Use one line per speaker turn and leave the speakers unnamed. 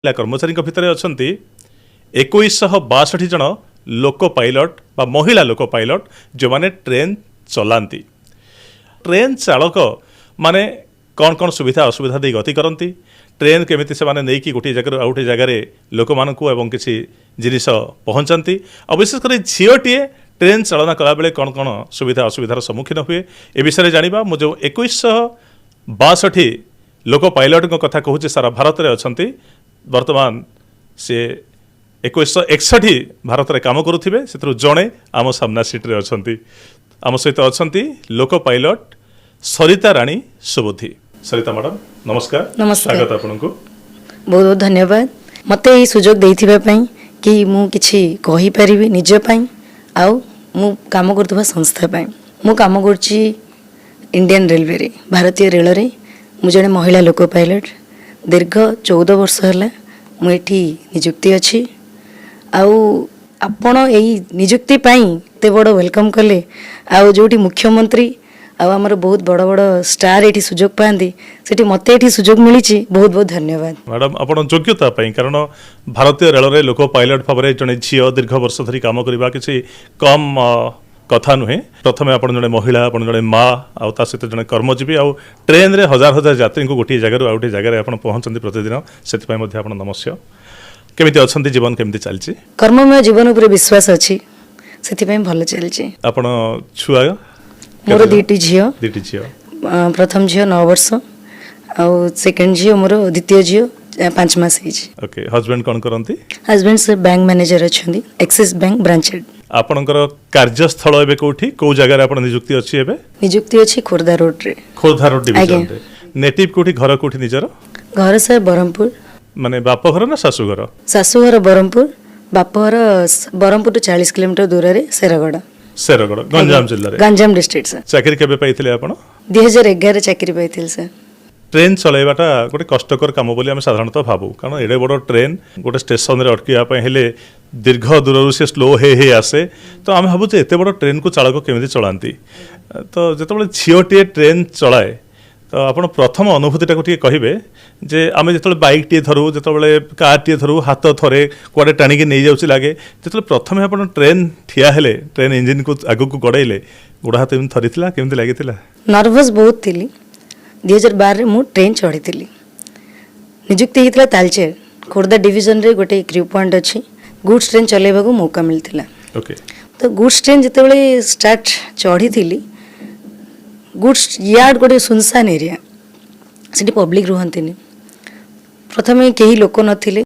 कर्मचारी भितर अच्छा 2162 जन लोको पायलट बा महिला लोको पायलट जो माने ट्रेन चलांती। ट्रेन चालक माने कौन कौन सुविधा असुविधा दे गति करती, ट्रेन केमिति से माने नहीं कि गोटे जगह आउ गोटे जगार लोक मानू एवं किसी जिनिस पहुँचाती और विशेषकर झीटीए ट्रेन चालना कला बेले कौन कौन सुविधा असुविधार सम्मुखीन हुए ए विषय जाना मु जो 2162 लोक पायलट कथा कहूँ सारा भारत में अच्छा वर्तमान से 2161 भारत में काम करुवे से जड़े आम सामना सीट्रे अच्छा आम सहित अच्छा लोको पायलट सरिता राणी सुबुद्धि। सरिता मैडम नमस्कार।
नमस्कार,
स्वागत आपको।
बहुत बहुत धन्यवाद मते ये सुजोग देइथिबा कि मु किछि कहि परिबि निज पई आउ मु काम करथबा संस्था पई। मु काम करछि इंडियन रेलवे रे, भारतीय रेल रे। मु जने महिला लोको पायलट दीर्घ 14 वर्ष होला मु एठी नियुक्ति अछि। आउ आपण एई नियुक्ति पई ते बड़ वेलकम कले आउ जोटी मुख्यमंत्री आउ हमर बहुत बड़ बड़ स्टार एठी सुजोग पांदी सेठी मते एठी सुजोग मिलिछि। बहुत बहुत धन्यवाद
मैडम आपण योग्यता पई, कारण भारतीय रेल रे लोको पायलट भाव जड़े झील दीर्घ वर्ष धरी काम करबा किसी कम कथा नुहे। प्रथम आप जड़े महिला, आप जड़े माँ आउ ता सहित जड़े कर्मजीवी आउ ट्रेन रे हजार हजार यात्री को गोटे जगह आउ गोटे जगह आप पहुँचती प्रतिदिन से नमस्कार। केमिति अछंती, जीवन केमिति चलछि?
कर्ममय जीवन उपर विश्वास अछि सेति पई भल चलछि।
आपण छुआ
मोर दीटी झियो प्रथम झियो 9 वर्ष आउ सेकंड झियो मोर द्वितीय झियो 5 मास हिछि।
ओके, हस्बैंड कोन करंती?
हस्बैंड से बैंक मैनेजर अछंती, एक्सिस बैंक ब्रांच हेड।
आपनकर कार्यस्थल एबे कोठी को जगह आपण नियुक्ति अछि? एबे नियुक्ति
अछि खोर्धा रोड रे।
खोर्धा रोड डिवीजन रे। नेटिव कोठी, घर कोठी निजर?
घर से बरहमपुर। माने
बाप घर ना सासु घर?
सासु घर बरहमपुर, बाप घर बरहमपुर तो 40 किलोमीटर दूर रे शेरगड़।
शेरगड़ गंजाम जिल्ला रे,
गंजाम डिस्ट्रिक्ट से।
चाकरी केबे पाइथिले आपण?
2011 चाकरी पाइथिल सर।
ट्रेन चलाइबाटा गोटे कष्टकर काम बोली आम साधारणतः भावु, कारण एडे बड़ ट्रेन गोटे स्टेशन रे अटकिया हेले दीर्घ दूर से स्लो हे आसे, तो आम भावुचे एत बड़ ट्रेन को चालक केमिति चलांती। तो जिते झीलटे ट्रेन चलाए तो आप प्रथम अनुभूतिटा को कहे जे आम जो बाइक टे धरू, जो कार टे धरू, हाथ थरे कुआडे टाणिकी नहीं जाऊँ लगे, जो प्रथम आप ट्रेन ठिया हेले, ट्रेन इंजिन को आग को गड़ेले, गोड़ हाथ एमती थरी केमती लगी?
नर्वस बहुत थी। 2012 रे मु ट्रेन चढ़ी थी। नियुक्ति होता तालचेर खोर्धा डिवीजन रे गोटे क्रू पॉइंट अच्छी, गुड्स ट्रेन चलेबा को मौका मिलता।
ओके, तो
गुड्स ट्रेन जिते स्टार्ट चढ़ी थी, गुड्स यार्ड गोटे सुनसान एरिया, से पब्लिक रुहंती। प्रथम कहीं लोक नथिले,